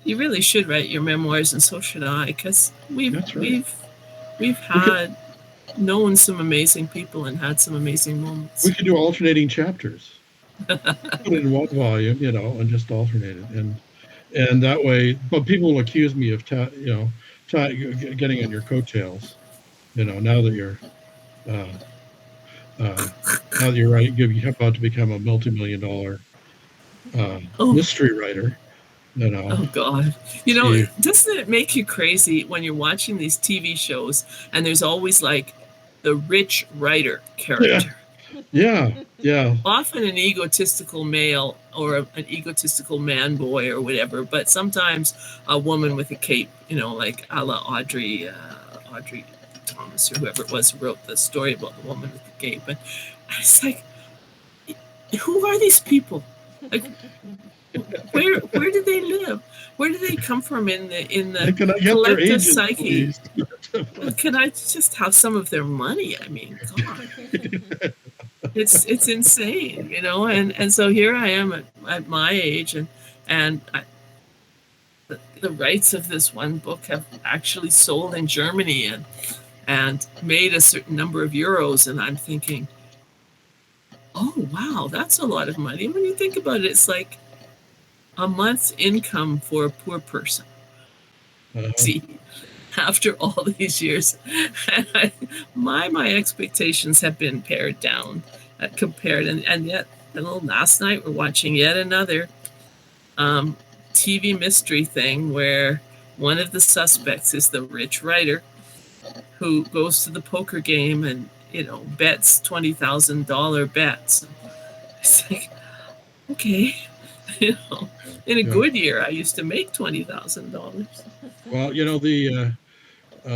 You really should write your memoirs, and so should I, because That's right. we've We could had known some amazing people and had some amazing we moments. could do alternating chapters. Put it in one volume, and just alternate it, and that way. But people will accuse me of getting on your coattails. Now that you're uh, uh, now that you're right, you're about to become a multi-million-dollar Oh, mystery writer. You know, oh God. see, Doesn't it make you crazy when you're watching these TV shows and there's always like the rich writer yeah, character? yeah, yeah, Often an egotistical male or an egotistical man boy or whatever, but sometimes a woman with a cape, like a la Audrey Thomas or whoever it was who wrote the story about the woman with the cape. And it's like, who are these people? Like, where do they live? Where do they come from in the and can I get their collective agent, psyche? please? Can I just have some of their money? I mean, God, it's insane, And so here I am at my age, and the rights of this one book have actually sold in Germany and made a certain number of euros, and I'm thinking, oh wow, that's a lot of money. When you think about it, it's like a month's income for a poor person. Uh, See, after all these years, my expectations have been pared down, compared, and yet, last night we're watching yet another um, TV mystery thing where one of the suspects is the rich writer who goes to the poker game and bets $20,000 bets. It's like, okay, you know, in a yeah. good year, I used to make $20,000. Well,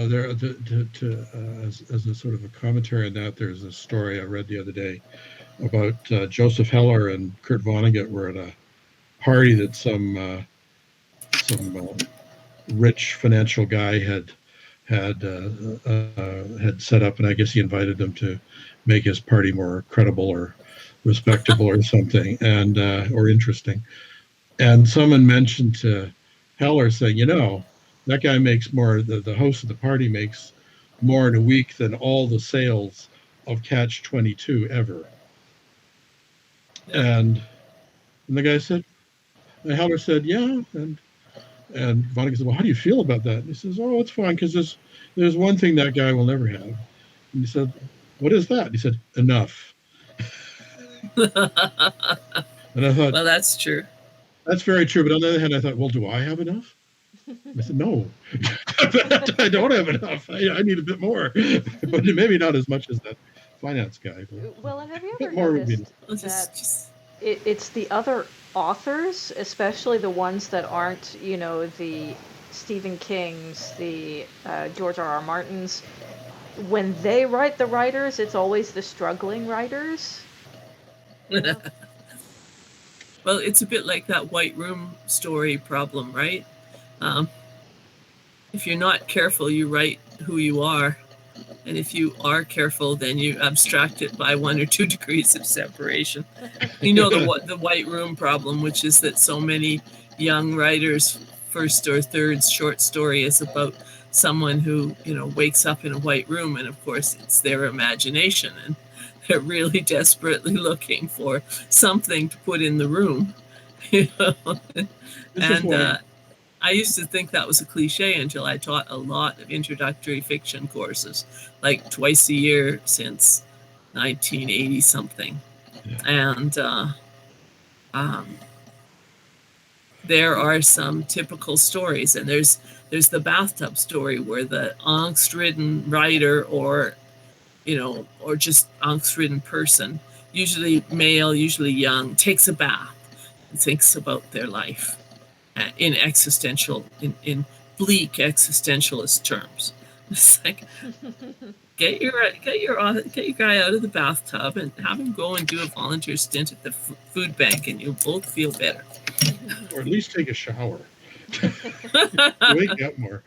there as a sort of a commentary on that, there's a story I read the other day about Joseph Heller and Kurt Vonnegut were at a party that some rich financial guy had set up, and I guess he invited them to make his party more credible or respectable or something, and or interesting. And someone mentioned to Heller saying, that guy makes more. The host of the party makes more in a week than all the sales of Catch 22 ever. Yeah. And and the guy said, and Heller said, yeah, and Vonnegut said, well, how do you feel about that? And he says, oh, it's fine because there's one thing that guy will never have. And he said, what is that? And he said, enough. And I thought, Well, that's true. that's very true. But on the other hand, I thought, well, do I have enough? And I said, no, I don't have enough. I need a bit more, but maybe not as much as that finance guy. But Well, have you a ever bit more would be. noticed that it's the other authors, especially the ones that aren't, the Stephen Kings, the George R.R. Martins, when they write the writers, it's always the struggling writers. Well, it's a bit like that White Room story problem, right? Um, if you're not careful, you write who you are. And if you are careful, then you abstract it by 1 or 2 degrees of separation. The White Room problem, which is that so many young writers' first or third short story is about someone who, wakes up in a white room, and of course it's their imagination, and they're really desperately looking for something to put in the room. This is And why. I used to think that was a cliche until I taught a lot of introductory fiction courses, like twice a year since 1980 something. Yeah. And um, there are some typical stories, and there's the bathtub story where the angst-ridden writer or just angst-ridden person, usually male, usually young, takes a bath and thinks about their life in bleak existentialist terms. It's like, get your guy out of the bathtub and have him go and do a volunteer stint at the food bank, and you'll both feel better. Or at least take a shower. Wake up more.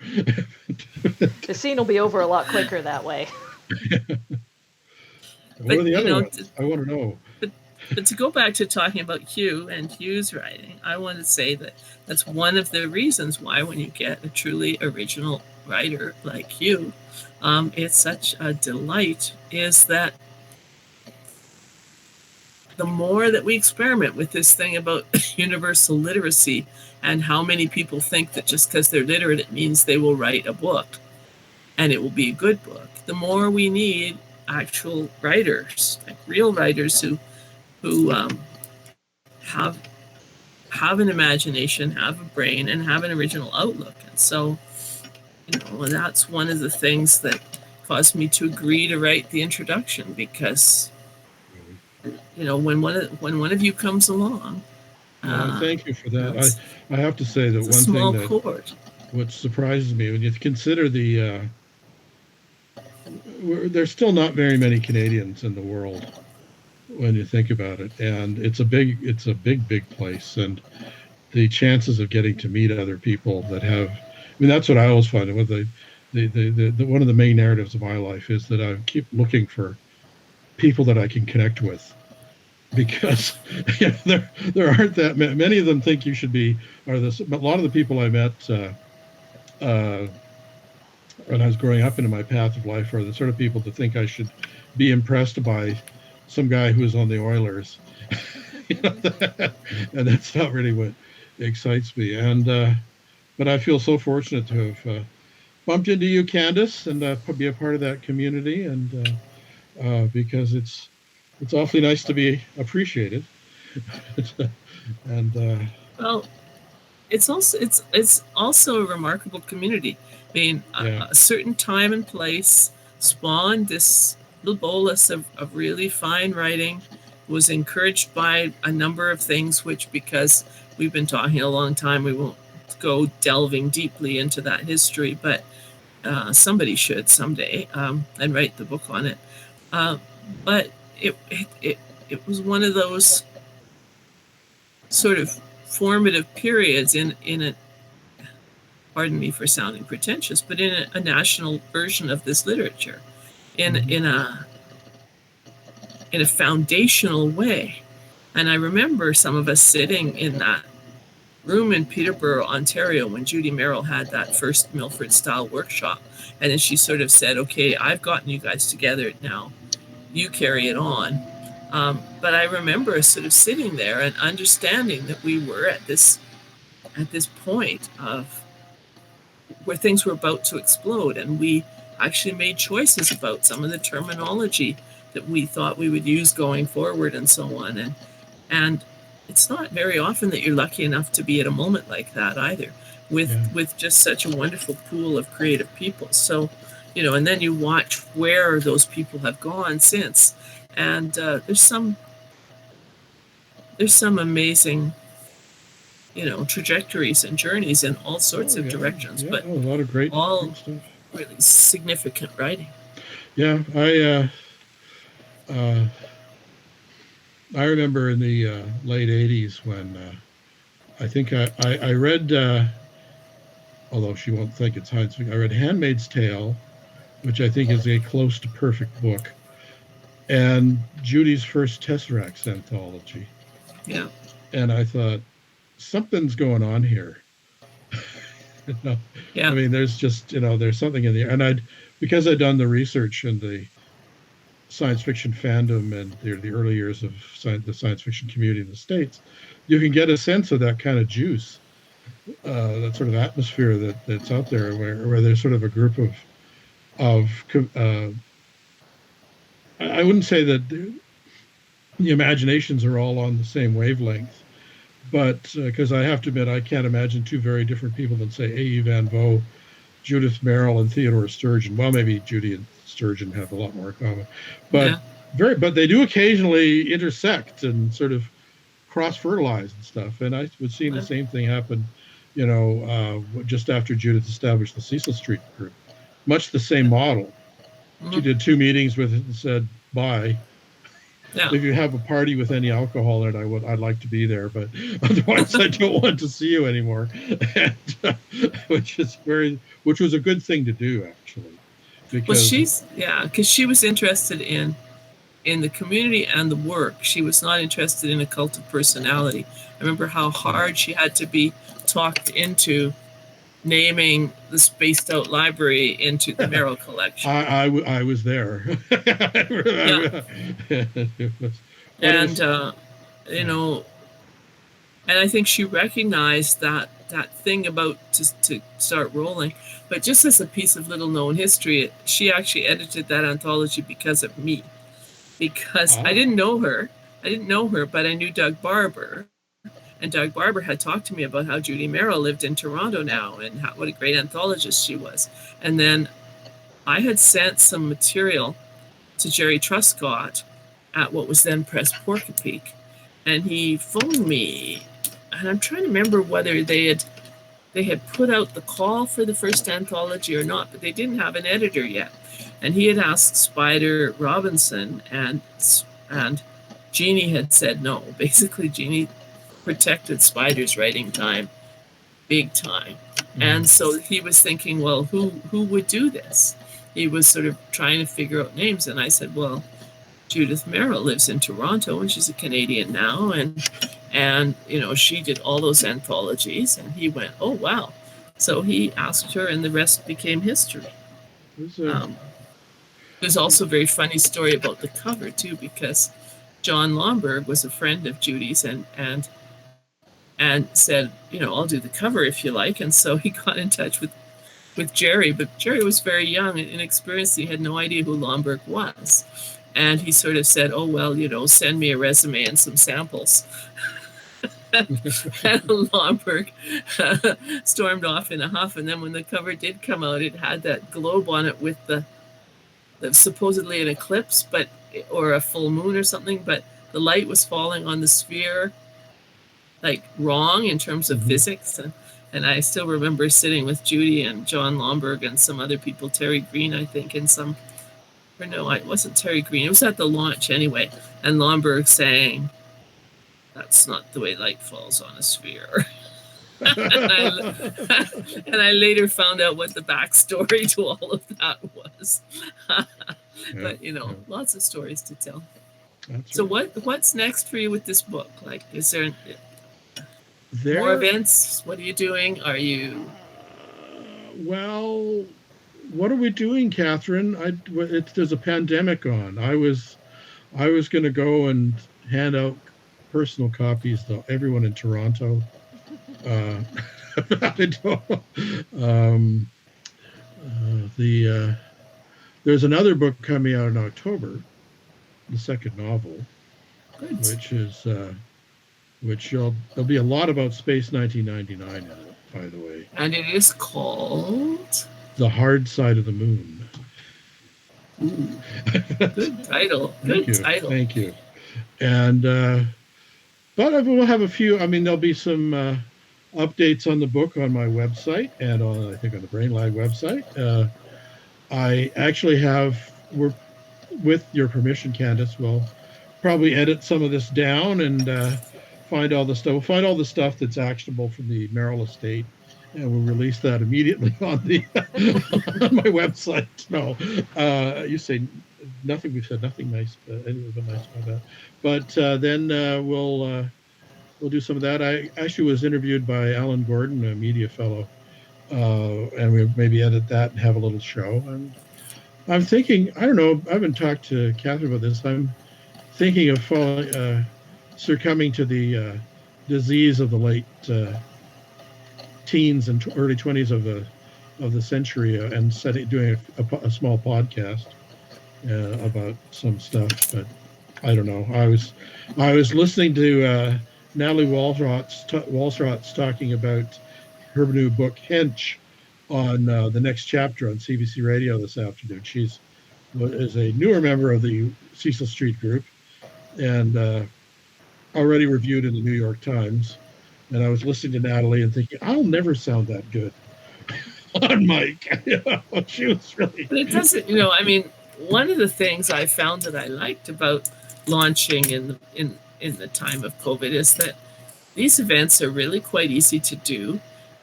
The scene will be over a lot quicker that way. What are the other ones? I want to know. But to go back to talking about Hugh and Hugh's writing, I want to say that that's one of the reasons why when you get a truly original writer like Hugh, it's such a delight, is that the more that we experiment with this thing about universal literacy and how many people think that just because they're literate, it means they will write a book and it will be a good book, the more we need actual writers, like real writers who have an imagination, have a brain, and have an original outlook. And so, that's one of the things that caused me to agree to write the introduction, because when one of you comes along, thank you for that. I have to say that it's a one small thing that chord. what surprises me when you consider there's still not very many Canadians in the world when you think about it, and it's a big place, and the chances of getting to meet other people that have, I mean, that's what I always find. With the one of the main narratives of my life is that I keep looking for people that I can connect with, because there aren't that many of them think you should be, or this, but a lot of the people I met uh, when I was growing up into my path of life are the sort of people that think I should be impressed by some guy who's on the Oilers. And that's not really what excites me. And but I feel so fortunate to have bumped into you, Candace, and be a part of that community, and because it's awfully nice to be appreciated. And Well, it's also a remarkable community. I mean, yeah, a certain time and place spawned this little bolus of really fine writing, was encouraged by a number of things, which, because we've been talking a long time, we won't go delving deeply into that history, but somebody should someday, and write the book on it. Uh, but it was one of those sort of formative periods in a, pardon me for sounding pretentious, but in a national version of this literature, in mhm. in a foundational way. And I remember some of us sitting in that room in Peterborough, Ontario, when Judy Merrill had that first Milford style workshop. And then she sort of said, okay, I've gotten you guys together now, you carry it on. But I remember sort of sitting there and understanding that we were at this point of where things were about to explode, and we actually made choices about some of the terminology that we thought we would use going forward, and so on. And it's not very often that you're lucky enough to be at a moment like that either, with Yeah, just such a wonderful pool of creative people. So, and then you watch where those people have gone since, and there's some amazing trajectories and journeys in all sorts oh of yeah, directions, yeah, but a lot of all great stuff. really significant writing. Yeah, uh, I remember in the late '80s when I think I read, although she won't think it's science fiction, I read *Handmaid's Tale*, which I think is a close to perfect book, and Judy's first Tesseracts anthology, Yeah, and I thought something's going on here. You know, I yeah, mean, there's just there's something in the air, and because I'd done the research and the science fiction fandom and the early years of the science fiction community in the States, you can get a sense of that kind of juice, that sort of atmosphere that's out there, where there's sort of a group of uh, I wouldn't say that the imaginations are all on the same wavelength, but because I have to admit I can't imagine two very different people than say A.E. Van Vogt, Judith Merrill, and Theodore Sturgeon. Well, maybe Judy and Sturgeon have a lot more in common, but yeah. but they do occasionally intersect and sort of cross fertilize and stuff. And I would see the Well, same thing happen, just after Judith established the Cecil Street group. Much the same model. She mhm, did two meetings with it and said, bye. yeah. If you have a party with any alcohol in it, I'd like to be there, but otherwise I don't want to see you anymore. And, which was a good thing to do, actually, Well, because because she was interested in in the community and the work. She was not interested in a cult of personality. I remember how hard she had to be talked into naming the spaced out library into the Merrill collection. I was there. Yeah. And you know, and I think she recognized that thing about to start rolling. But just as a piece of little known history, she actually edited that anthology because of me. Because I didn't know her, but I knew Doug Barber. And Doug Barber had talked to me about how Judy Merrill lived in Toronto now and what a great anthologist she was. And then I had sent some material to Jerry Truscott at what was then Press Porkapeak. And he phoned me, and I'm trying to remember whether they had put out the call for the first anthology or not, but they didn't have an editor yet. And he had asked Spider Robinson, and Jeannie had said no. Basically, Jeannie protected Spider's writing time big time. And so he was thinking, well, who would do this? He was sort of trying to figure out names. And I said, well, Judith Merrill lives in Toronto, and she's a Canadian now. And you know, she did all those anthologies. And he went, oh, wow. So he asked her, and the rest became history. There's also a very funny story about the cover, too, because John Lomberg was a friend of Judy's and said, you know, I'll do the cover if you like. And so he got in touch with Jerry, but Jerry was very young and inexperienced. He had no idea who Lomberg was. And he sort of said, oh, well, you know, send me a resume and some samples. And Lomberg stormed off in a huff. And then when the cover did come out, it had that globe on it with the supposedly an eclipse, or a full moon or something, but the light was falling on the sphere like wrong in terms of physics. And I still remember sitting with Judy and John Lomberg and some other people, Terry Green, I think, and no, it wasn't Terry Green. It was at the launch anyway. And Lomberg saying, that's not the way light falls on a sphere. and I later found out what the backstory to all of that was. But, you know, lots of stories to tell. So what's next for you with this book? Like, is there more events? What are you doing? Are you... well, what are we doing, Catherine? There's a pandemic on. I was going to go and hand out personal copies to everyone in Toronto. There's another book coming out in October, the second novel, there'll be a lot about Space 1999 in it, by the way. And it is called The Hard Side of the Moon. Ooh. Good title. Thank you. And but we'll have a few. I mean, there'll be some updates on the book on my website and I think on the Brainlag website. I actually we're with your permission, Candace, we'll probably edit some of this down and find all the stuff. We'll find all the stuff that's actionable from the Merrill estate, and we'll release that immediately on on my website. No, you say nothing. We've said nothing nice, anything but nice about that. But then we'll do some of that. I actually was interviewed by Alan Gordon, a media fellow, and we'll maybe edit that and have a little show. And I'm thinking, I don't know, I haven't talked to Catherine about this. I'm thinking of succumbing to the disease of the late teens and early 20s of the century and doing a small podcast about some stuff. But I don't know. I was listening to Natalie Walsrot's talking about her new book Hench on the next chapter on CBC Radio this afternoon. She's is a newer member of the Cecil Street group and already reviewed in the New York Times. And I was listening to Natalie and thinking, I'll never sound that good on mic. She was really... But it doesn't, I mean, one of the things I found that I liked about launching in the time of COVID is that these events are really quite easy to do,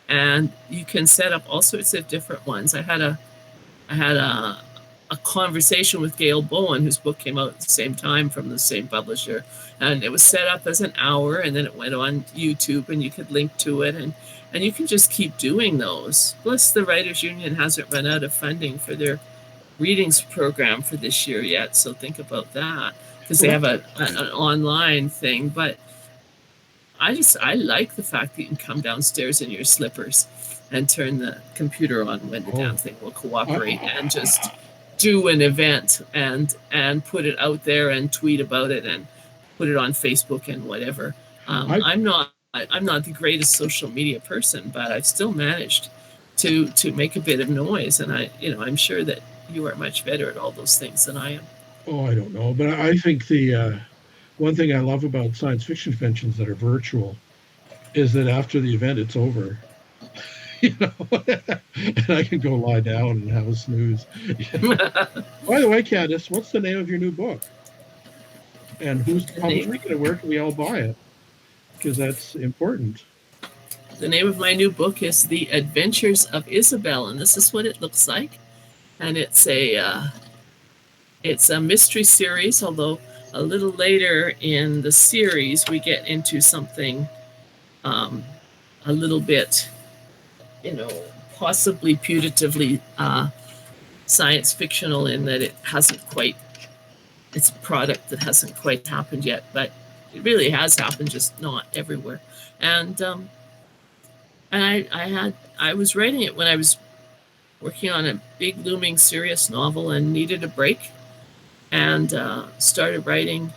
and you can set up all sorts of different ones. I had a a conversation with Gail Bowen, whose book came out at the same time from the same publisher. And it was set up as an hour, and then it went on YouTube, and you could link to it. And you can just keep doing those. Plus, the Writers Union hasn't run out of funding for their readings program for this year yet. So think about that, because they have an online thing. But I like the fact that you can come downstairs in your slippers and turn the computer on when the damn thing will cooperate, and just do an event and put it out there and tweet about it and put it on Facebook and whatever. I'm not the greatest social media person, but I've still managed to make a bit of noise, and I'm sure that you are much better at all those things than I am. Oh, I don't know, but I think the one thing I love about science fiction conventions that are virtual is that after the event, it's over. And I can go lie down and have a snooze. By the way, Candace, what's the name of your new book? And who's the publisher, and where can we all buy it? Because that's important. The name of my new book is The Adventures of Isabel, and this is what it looks like. And it's a mystery series, although a little later in the series we get into something a little bit, possibly putatively science fictional, in that it's a product that hasn't quite happened yet, but it really has happened, just not everywhere. And I was writing it when I was working on a big looming serious novel and needed a break, and started writing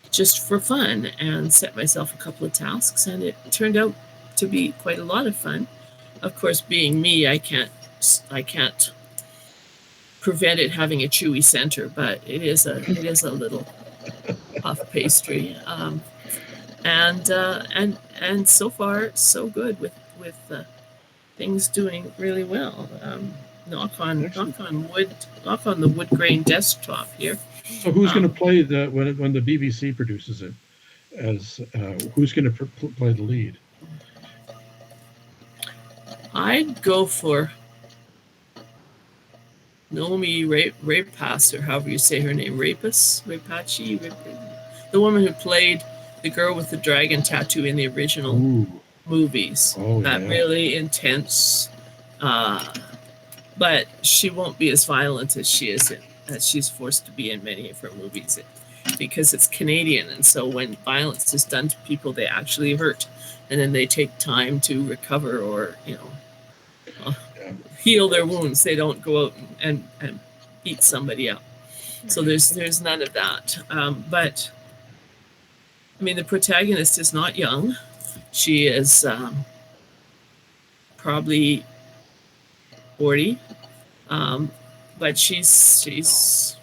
just for fun and set myself a couple of tasks, and it turned out to be quite a lot of fun. Of course, being me, I can't prevent it having a chewy center, but it is a little puff pastry, and so far so good with things doing really well. Knock on the wood grain desktop here. So who's going to play when the BBC produces it? Who's going to play the lead? I'd go for Naomi Rapace, or however you say her name, Rapace, the woman who played the girl with the dragon tattoo in the original movies. Really intense, but she won't be as violent as she's forced to be in many of her movies, because it's Canadian, and so when violence is done to people, they actually hurt, and then they take time to recover or heal their wounds. They don't go out and beat somebody up. So there's none of that. But I mean, the protagonist is not young. She is probably 40, but she's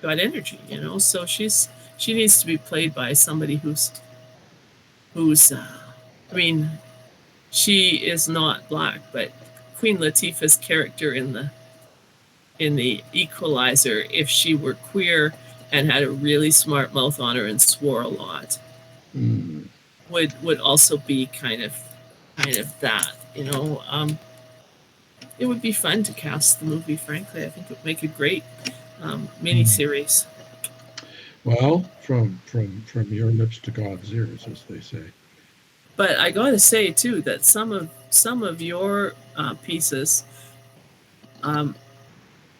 got energy, So she needs to be played by somebody who's I mean, she is not black, but Queen Latifah's character in the Equalizer, if she were queer and had a really smart mouth on her and swore a lot, would also be kind of that, It would be fun to cast the movie, frankly. I think it would make a great miniseries. Well, from your lips to God's ears, as they say. But I got to say too that some of your pieces,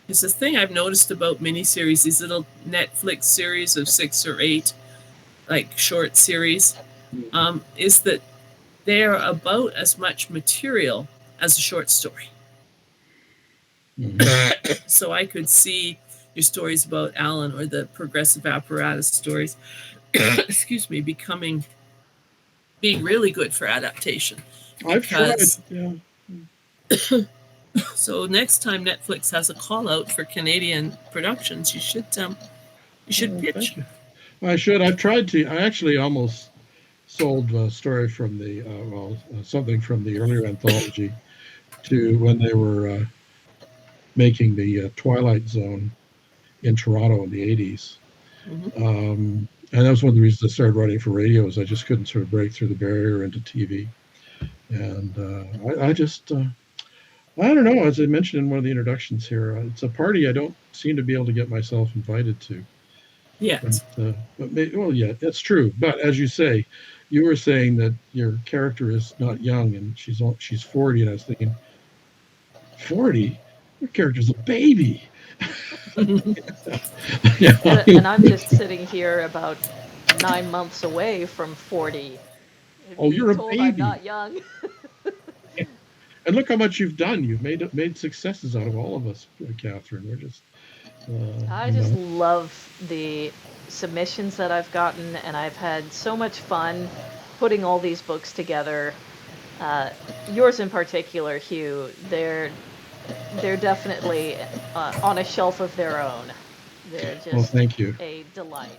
is the thing I've noticed about miniseries, these little Netflix series of 6 or 8, like short series, is that they are about as much material as a short story. So I could see your stories about Alan, or the progressive apparatus stories, excuse me, being really good for adaptation. I've tried, yeah. So next time Netflix has a call out for Canadian productions, you should pitch. I should. I've tried to. I actually almost sold a story from something from the earlier anthology to when they were making the Twilight Zone in Toronto in the 80s. And that was one of the reasons I started writing for radio, is I just couldn't sort of break through the barrier into TV. And I don't know. As I mentioned in one of the introductions here, it's a party I don't seem to be able to get myself invited to. Yet. Well, yeah, that's true. But as you say, you were saying that your character is not young and she's 40, and I was thinking, 40? Your character's a baby. Yeah. And I'm just sitting here about 9 months away from 40, and Oh, being you're a told I'm baby. not young. And look how much you've done. You've made successes out of all of us, Catherine. We're just, I you just know. love the submissions that I've gotten, and I've had so much fun putting all these books together. Yours in particular, Hugh, they're definitely on a shelf of their own. They're Well, just thank you. a delight.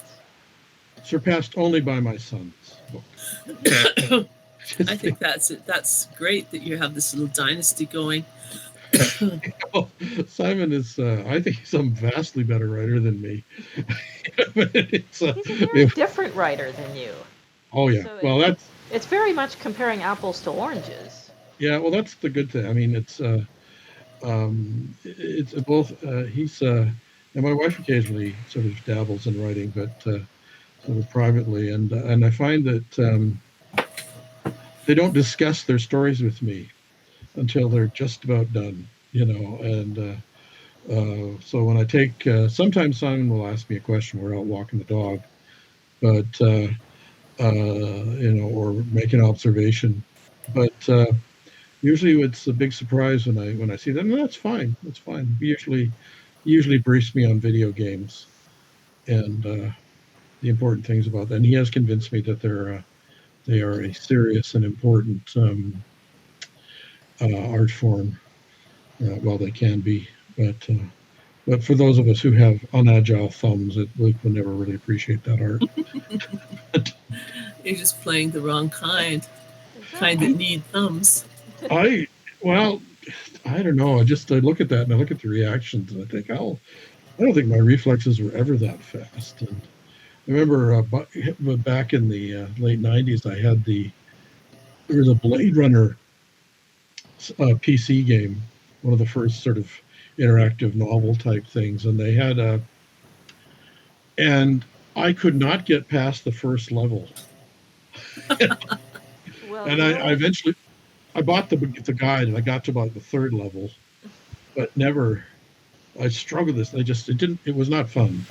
Surpassed only by my son's book. I think that's great that you have this little dynasty going. Oh, Simon is, I think he's a vastly better writer than me. But He's a very different writer than you. oh yeah. So Well, it's very much comparing apples to oranges. yeah. Well, that's the good thing. I mean, it's both. And my wife occasionally sort of dabbles in writing, but sort of privately, and I find that they don't discuss their stories with me until they're just about done. And so when I take, sometimes Simon will ask me a question. We're out walking the dog, but or make an observation. But usually it's a big surprise when I see them. No, that's fine. That's fine. He usually briefs me on video games and the important things about that. And he has convinced me that they are a serious and important art form. Well, they can be, but for those of us who have unagile thumbs, we will never really appreciate that art. You're just playing the wrong kind Exactly. that need thumbs. I well, I don't know. I look at that and I look at the reactions and I think, oh, I don't think my reflexes were ever that fast. And I remember back in the late '90s, there was a Blade Runner PC game, one of the first sort of interactive novel type things, and and I could not get past the first level, Well, and I eventually I bought the guide and I got to about the third level, but never. I struggled with this. It was not fun.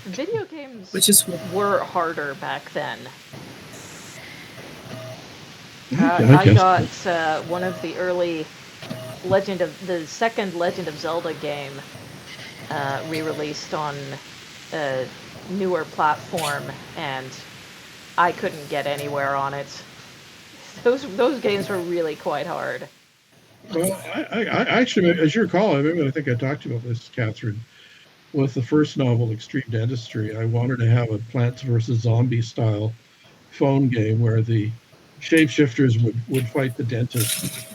video games Which is were harder back then. I I guess. got one of the early the second Legend of Zelda game re-released on a newer platform, and I couldn't get anywhere on it. Those games were really quite hard. Well, I actually, as you recall, I think I talked to you about this, Catherine. With the first novel, Extreme Dentistry, I wanted to have a Plants vs. Zombies style phone game where the shapeshifters would fight the dentist,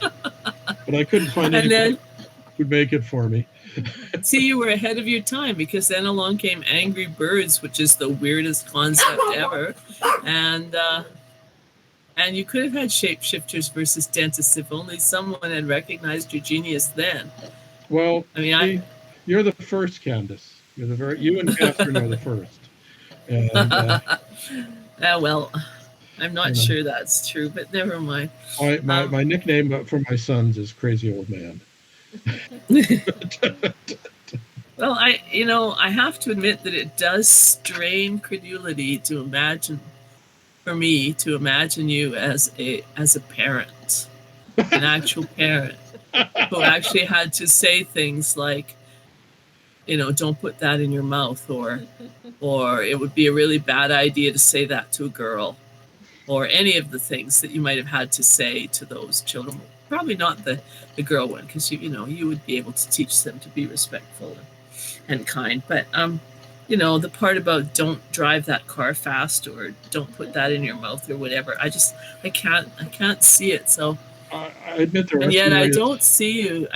but I couldn't find And anybody then, who would make it for me. see, you were ahead of your time because then along came Angry Birds, which is the weirdest concept ever. And you could have had shapeshifters versus dentists if only someone had recognized your genius then. Well, I mean, see, you're the first, Candace. You and Catherine are the first, and well, I'm not you know, sure that's true, but never mind. my nickname for my sons is Crazy Old Man. Well, I have to admit that it does strain credulity to imagine, for me, to imagine you as a parent, an actual parent who actually had to say things like, don't put that in your mouth, or it would be a really bad idea to say that to a girl, or any of the things that you might have had to say to those children. Probably not the girl one, because you would be able to teach them to be respectful and kind. But the part about don't drive that car fast or don't put that in your mouth or whatever, I can't see it. So, I admit there are and yet some I areas.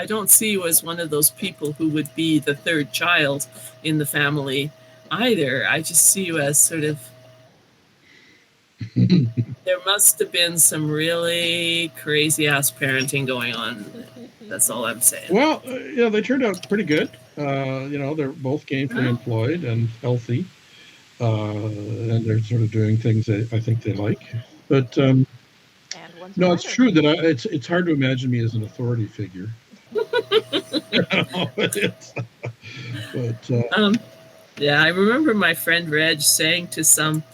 don't see you as one of those people who would be the third child in the family either. I just see you as sort of, must have been some really crazy ass parenting going on. That's all I'm saying. Well, they turned out pretty good. They're both gainfully employed and healthy, and they're sort of doing things I think they like. But And one's no, it's true that it's hard to imagine me as an authority figure. Yeah, I remember my friend Reg saying to some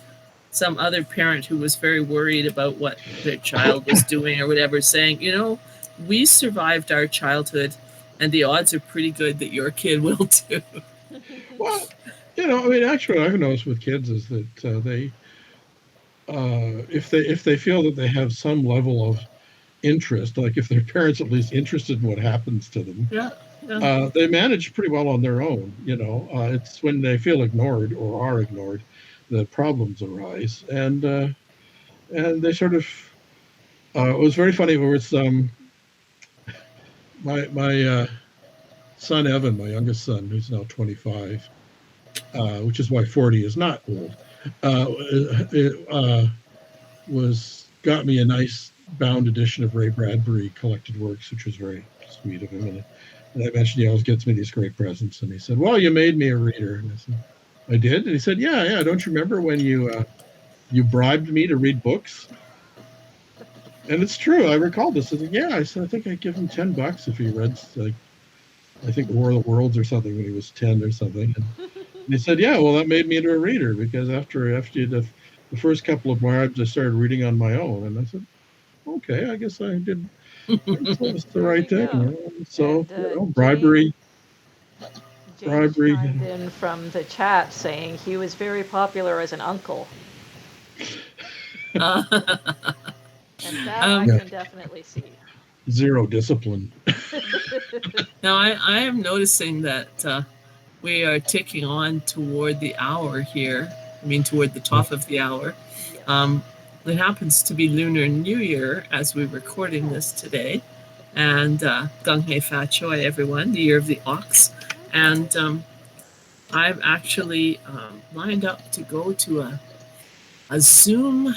other parent who was very worried about what their child was doing or whatever, saying, we survived our childhood and the odds are pretty good that your kid will too. Well, actually what I've noticed with kids is that they if they feel that they have some level of interest, like if their parents at least interested in what happens to them, they manage pretty well on their own. It's when they feel ignored or are ignored that problems arise, and they sort of. It was very funny. It was my son Evan, my youngest son, who's now 25, which is why 40 is not old. Got me a nice bound edition of Ray Bradbury collected works, which was very sweet of him. And I mentioned he always gets me these great presents. And he said, "Well, you made me a reader." And I said, "I did?" And he said, "Yeah. Don't you remember when you bribed me to read books?" And it's true. I recall this. I said, "Yeah." I said, "I think I'd give him $10 if he read, like, I think War of the Worlds or something when he was 10 or something." And he said, "Yeah, well, that made me into a reader because after the first couple of bribes, I started reading on my own." And I said, "Okay, I guess I did. That's the right thing." So, bribery. James chimed in from the chat saying he was very popular as an uncle. And that I can definitely see. Zero discipline. Now, I am noticing that we are ticking on toward the hour here. I mean, toward the top of the hour. Yes. It happens to be Lunar New Year as we're recording this today. And Gung Hei Fa Choi, everyone, the year of the ox. And I've actually lined up to go to a Zoom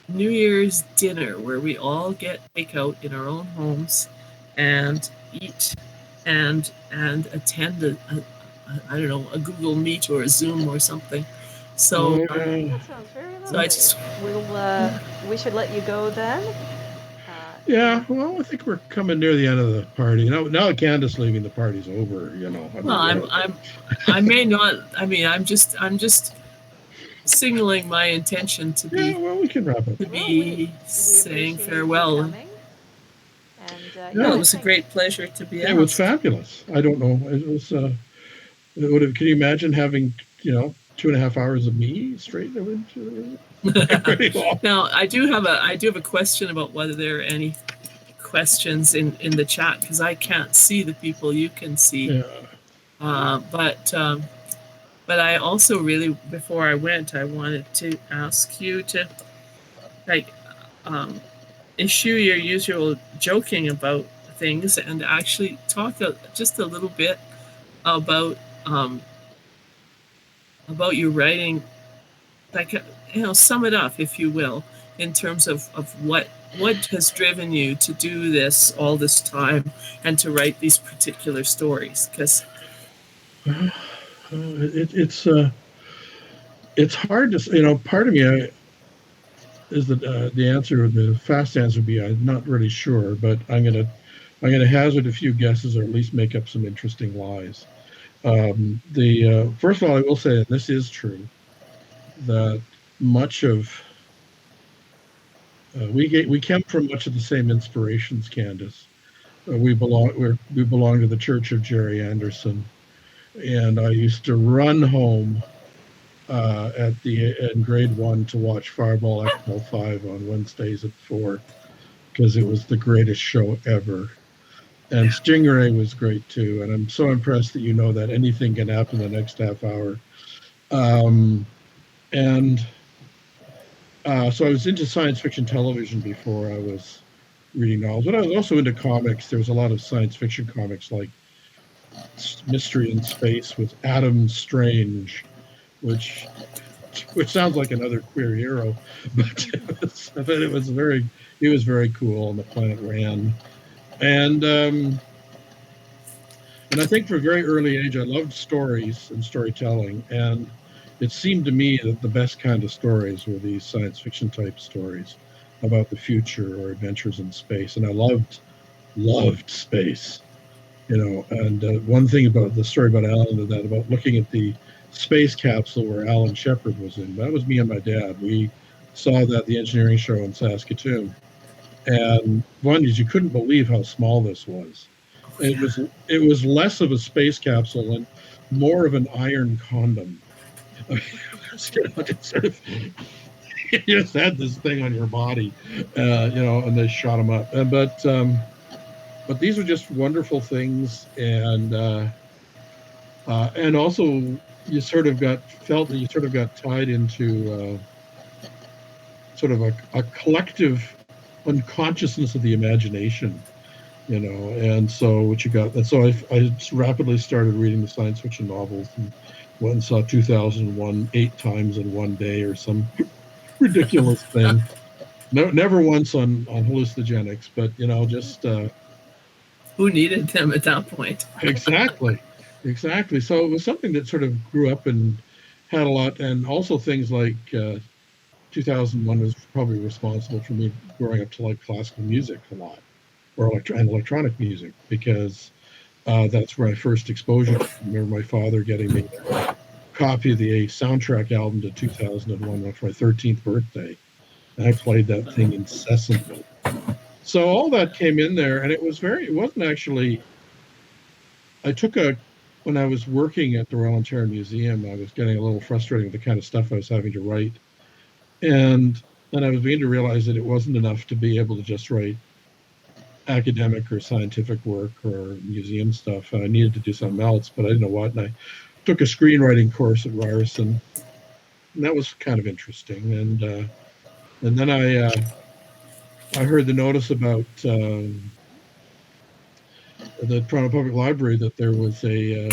New Year's dinner where we all get takeout in our own homes and eat and attend a Google Meet or a Zoom or something. So that sounds very lovely. So we should let you go then. Yeah, well, I think we're coming near the end of the party. Now that Candace leaving, the party's over. Well, I may not. I mean, I'm just signaling my intention to be. Yeah, well, we can wrap up. To be saying farewell. And it was a great pleasure to be asked. It was fabulous. I don't know. It was. Can you imagine having 2.5 hours of me straight? Now, I do have a question about whether there are any questions in the chat, because I can't see the people you can see. Yeah. But I also really, before I went, I wanted to ask you to issue your usual joking about things and actually talk just a little bit about your writing, sum it up, if you will, in terms of what has driven you to do this all this time and to write these particular stories, because it's hard to part of me is that the fast answer would be I'm not really sure, but I'm gonna hazard a few guesses or at least make up some interesting lies. First of all, I will say, and this is true, that much of we came from much of the same inspirations, Candace. We belong to the Church of Jerry Anderson, and I used to run home in grade 1 to watch Fireball XL5 on Wednesdays at 4 because it was the greatest show ever. And Stingray was great too, and I'm so impressed that that anything can happen the next half hour. So I was into science fiction television before I was reading novels, but I was also into comics. There was a lot of science fiction comics like Mystery in Space with Adam Strange, which which sounds like another queer hero, but he was very cool, and the planet ran. And and I think from a very early age, I loved stories and storytelling, and it seemed to me that the best kind of stories were these science fiction type stories about the future or adventures in space. And I loved space, And one thing about the story about Alan and that about looking at the space capsule where Alan Shepard was in, that was me and my dad. We saw that at the engineering show in Saskatoon, and one is you couldn't believe how small this was. Oh, It yeah. was it was less of a space capsule and more of an iron condom. Just sort of, you just had this thing on your body, and they shot them up. But these were just wonderful things, and also you sort of felt that you sort of got tied into sort of a collective unconsciousness of the imagination, and so what you got, and so I rapidly started reading the science fiction novels and went and saw 2001 8 times in one day or some ridiculous thing. No, never once on hallucinogenics, but just Who needed them at that point? exactly, exactly. So it was something that sort of grew up and had a lot, and also things like 2001 was probably responsible for me growing up to like classical music a lot, or and electronic music, because that's where I first exposure. I remember my father getting me a copy of the soundtrack album to 2001 for my 13th birthday, and I played that thing incessantly. So all that came in there, and it wasn't actually. I took when I was working at the Royal Ontario Museum, I was getting a little frustrated with the kind of stuff I was having to write, and then I was beginning to realize that it wasn't enough to be able to just write academic or scientific work or museum stuff. I needed to do something else, but I didn't know what. And I took a screenwriting course at Ryerson, and that was kind of interesting. And then I heard the notice about the Toronto Public Library that there was a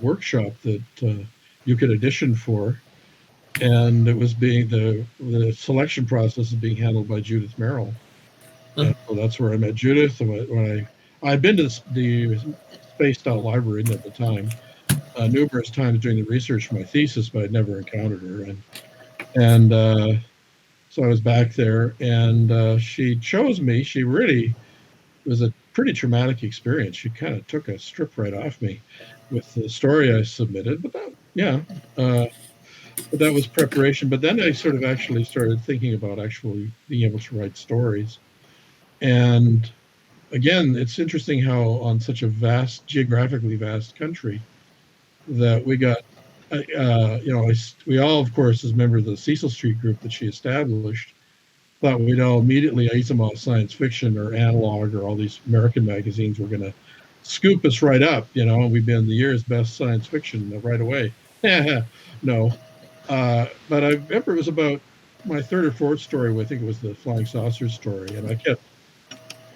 workshop that you could audition for, and it was being the selection process is being handled by Judith Merrill, Huh. and so that's where I met Judith. And when I'd been to the spaced out library at the time numerous times doing the research for my thesis, but I'd never encountered her, and so I was back there, and she chose me. She really it was a pretty traumatic experience. She kind of took a strip right off me with the story I submitted, but uh, that was preparation. But then I sort of actually started thinking about actually being able to write stories. And again, it's interesting how on such a geographically vast country, that we got, we all, of course, as members of the Cecil Street group that she established, thought we'd all immediately Asimov science fiction or analog or all these American magazines were going to scoop us right up, and we've been the year's best science fiction right away. No. But I remember it was about my third or fourth story, I think it was the flying saucer story, and I kept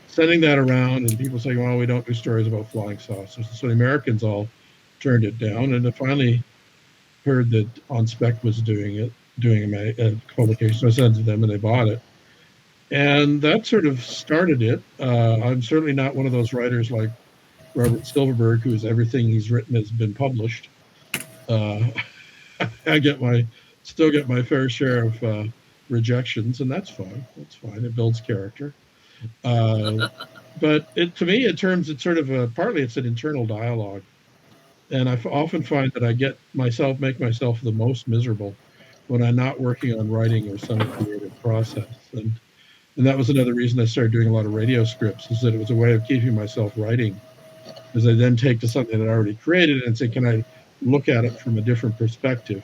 sending that around, and people saying, well, we don't do stories about flying saucers. So the Americans all turned it down, and I finally heard that On Spec was doing a publication. So I sent it to them, and they bought it. And that sort of started it. I'm certainly not one of those writers like Robert Silverberg, whose everything he's written has been published. Uh, I still get my fair share of rejections, and that's fine. That's fine. It builds character. Uh, but to me, it's sort of partly it's an internal dialogue, and I often find that I make myself the most miserable when I'm not working on writing or some creative process. And that was another reason I started doing a lot of radio scripts, is that it was a way of keeping myself writing, as I then take to something that I already created and say, can I look at it from a different perspective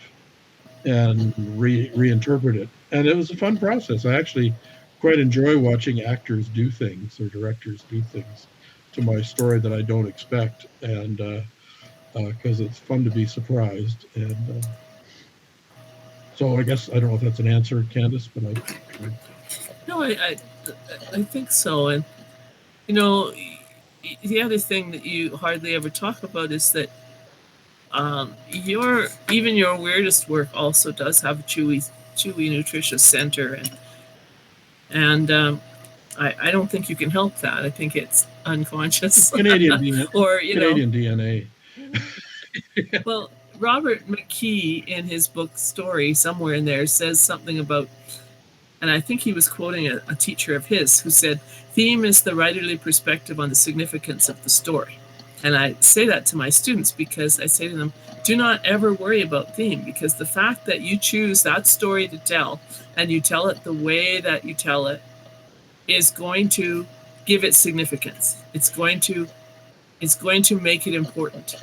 and reinterpret it? And it was a fun process. I actually quite enjoy watching actors do things or directors do things to my story that I don't expect, and because it's fun to be surprised. And so I guess I don't know if that's an answer, Candace, but No, I think so. And you know, the other thing that you hardly ever talk about is that Your weirdest work also does have a chewy, nutritious center, and I don't think you can help that. I think it's unconscious, Canadian DNA. or Canadian DNA. Well, Robert McKee in his book Story, somewhere in there, says something about, and I think he was quoting a teacher of his who said, "Theme is the writerly perspective on the significance of the story." And I say that to my students because I say to them, do not ever worry about theme, because the fact that you choose that story to tell and you tell it the way that you tell it is going to give it significance. It's going to make it important.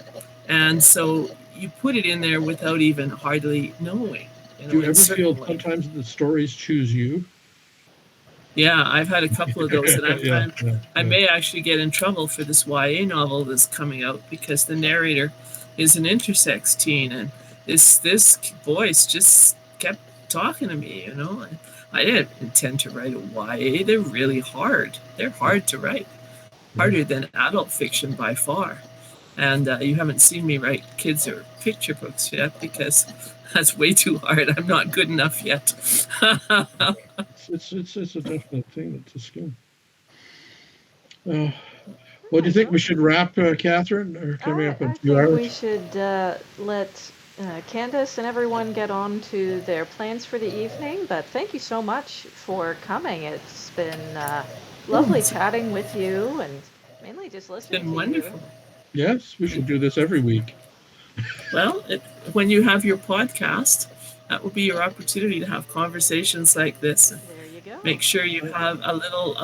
And so you put it in there without even hardly knowing. Do you ever feel sometimes the stories choose you? Yeah, I've had a couple of those, and I yeah. may actually get in trouble for this YA novel that's coming out because the narrator is an intersex teen, and this voice just kept talking to me. And I didn't intend to write a YA. They're really hard. They're hard to write, harder than adult fiction by far. And you haven't seen me write kids or picture books yet because that's way too hard. I'm not good enough yet. It's a definite thing. It's a skill. Well, do you think we should wrap, Catherine? Or coming up in a few hours? I think we should let Candace and everyone get on to their plans for the evening. But thank you so much for coming. It's been lovely chatting with you and mainly just listening to wonderful. You. Yes, we should do this every week. Well, when you have your podcast, that will be your opportunity to have conversations like this. There you go. Make sure you have a little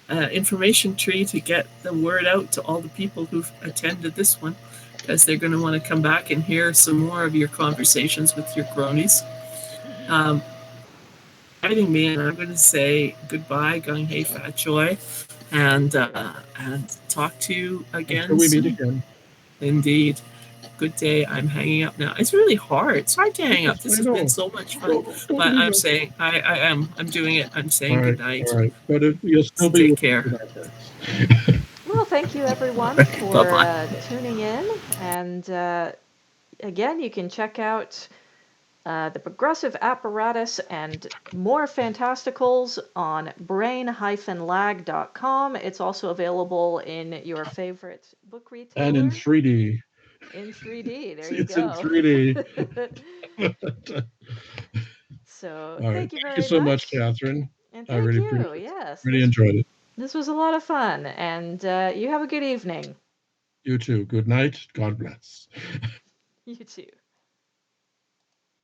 information tree to get the word out to all the people who've attended this one, because they're going to want to come back and hear some more of your conversations with your cronies. Writing me, and I'm going to say goodbye, gung hey fat joy, and talk to you again. Until we meet again. Indeed. Good day. I'm hanging up now. It's really hard. It's hard to hang up. This has been so much fun. But I'm saying I'm doing it. I'm saying good night. All right. But you'll still be take care. Well, thank you everyone for tuning in. And again, you can check out the Progressive Apparatus and more Fantasticals on brain-lag.com. It's also available in your favorite book retailer. And in 3D. In 3D, there you go. It's in 3D. So thank you so much, Catherine. And thank you. Yes, really enjoyed it. This was a lot of fun, and you have a good evening. You too. Good night. God bless. You too.